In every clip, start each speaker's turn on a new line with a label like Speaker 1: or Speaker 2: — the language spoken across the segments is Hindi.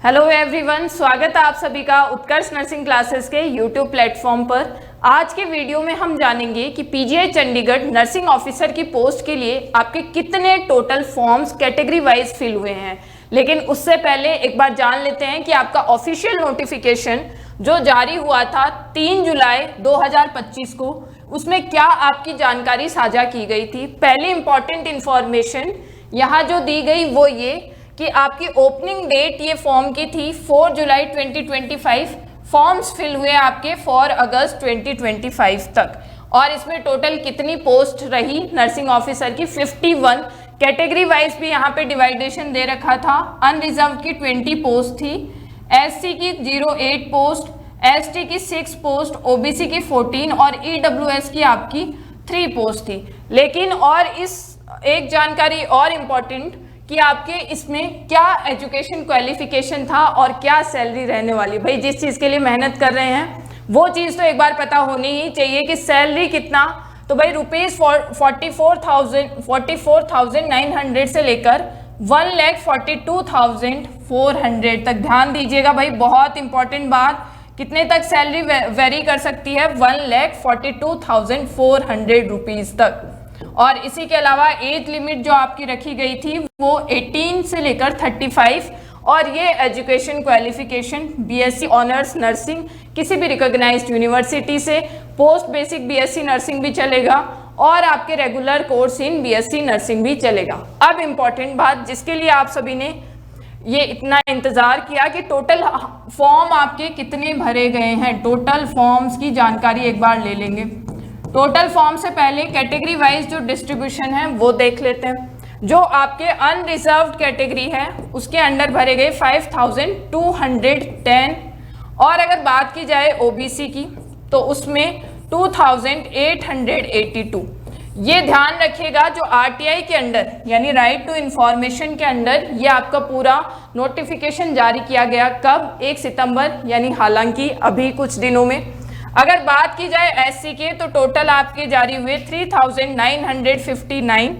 Speaker 1: हेलो एवरीवन, स्वागत है आप सभी का उत्कर्ष नर्सिंग क्लासेस के यूट्यूब प्लेटफॉर्म पर। आज के वीडियो में हम जानेंगे कि पीजीआई चंडीगढ़ नर्सिंग ऑफिसर की पोस्ट के लिए आपके कितने total forms category wise fill हुए हैं। लेकिन उससे पहले एक बार जान लेते हैं कि आपका ऑफिशियल नोटिफिकेशन जो जारी हुआ था 3 जुलाई 2025 को, उसमें क्या आपकी जानकारी साझा की गई थी। पहली इंपॉर्टेंट इंफॉर्मेशन यहाँ जो दी गई वो ये कि आपकी ओपनिंग डेट ये फॉर्म की थी 4 जुलाई 2025। फॉर्म्स फिल हुए आपके 4 अगस्त 2025 तक। और इसमें टोटल कितनी पोस्ट रही नर्सिंग ऑफिसर की 51। कैटेगरी वाइज भी यहाँ पे डिवाइडेशन दे रखा था। अनरिजर्व की 20 पोस्ट थी, एससी की 08 पोस्ट, एसटी की 6 पोस्ट, ओबीसी की 14 और ईडब्ल्यूएस की आपकी 3 पोस्ट थी। लेकिन और इस एक जानकारी और इम्पॉर्टेंट कि आपके इसमें क्या एजुकेशन क्वालिफिकेशन था और क्या सैलरी रहने वाली। भाई जिस चीज़ के लिए मेहनत कर रहे हैं वो चीज़ तो एक बार पता होनी ही चाहिए कि सैलरी कितना। तो भाई ₹44,900 से लेकर 1,42,400 तक। ध्यान दीजिएगा भाई, बहुत इंपॉर्टेंट बात, कितने तक सैलरी वेरी कर सकती है, 1,42,400 रुपीज़ तक। और इसी के अलावा एज लिमिट जो आपकी रखी गई थी वो 18 से लेकर 35। और ये education qualification BSc honours nursing किसी भी रिकॉग्नाइज्ड यूनिवर्सिटी से, पोस्ट बेसिक बीएससी नर्सिंग भी चलेगा और आपके regular course in BSc nursing भी चलेगा। अब इम्पॉर्टेंट बात जिसके लिए आप सभी ने ये इतना इंतजार किया कि टोटल फॉर्म आपके कितने भरे गए हैं, टोटल फॉर्म्स की जानकारी एक बार ले लेंगे। टोटल फॉर्म से पहले कैटेगरी वाइज जो डिस्ट्रीब्यूशन है वो देख लेते हैं। जो आपके अनरिजर्व्ड कैटेगरी है उसके अंडर भरे गए 5,210। और अगर बात की जाए ओबीसी की तो उसमें 2,882। ये ध्यान रखिएगा जो आरटीआई के अंडर यानी राइट टू इंफॉर्मेशन के अंडर ये आपका पूरा नोटिफिकेशन जारी किया गया कब, 1 सितंबर, यानी हालांकि अभी कुछ दिनों में। अगर बात की जाए एससी के तो टोटल आपके जारी हुए 3,959।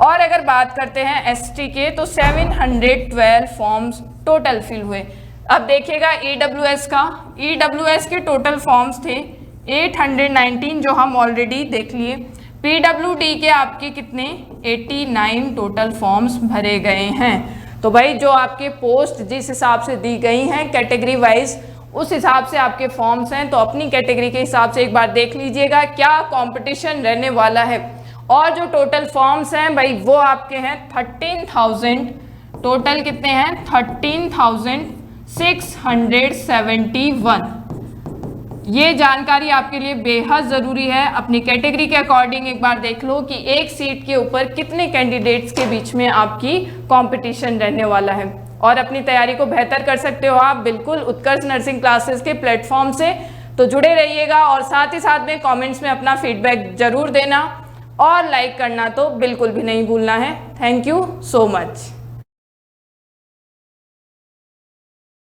Speaker 1: और अगर बात करते हैं एसटी के तो 712 फॉर्म्स टोटल फिल हुए। अब देखिएगा ईडब्ल्यूएस का, ईडब्ल्यूएस के टोटल फॉर्म्स थे 819 जो हम ऑलरेडी देख लिए। पीडब्ल्यूडी के आपके कितने 89 टोटल फॉर्म्स भरे गए हैं। तो भाई जो आपके पोस्ट जिस हिसाब से दी गई हैं कैटेगरी वाइज उस हिसाब से आपके फॉर्म्स हैं। तो अपनी कैटेगरी के हिसाब से एक बार देख लीजिएगा क्या कंपटीशन रहने वाला है। और जो टोटल फॉर्म्स हैं भाई वो आपके हैं 13,000। टोटल कितने हैं 13,671। ये जानकारी आपके लिए बेहद ज़रूरी है। अपनी कैटेगरी के अकॉर्डिंग एक बार देख लो कि एक सीट के ऊपर कितने कैंडिडेट्स के बीच में आपकी कंपटीशन रहने वाला है। और अपनी तैयारी को बेहतर कर सकते हो आप बिल्कुल उत्कर्ष नर्सिंग क्लासेस के प्लेटफॉर्म से। तो जुड़े रहिएगा और साथ ही साथ में कमेंट्स में अपना फीडबैक जरूर देना और लाइक करना तो बिल्कुल भी नहीं भूलना है। Thank you so much.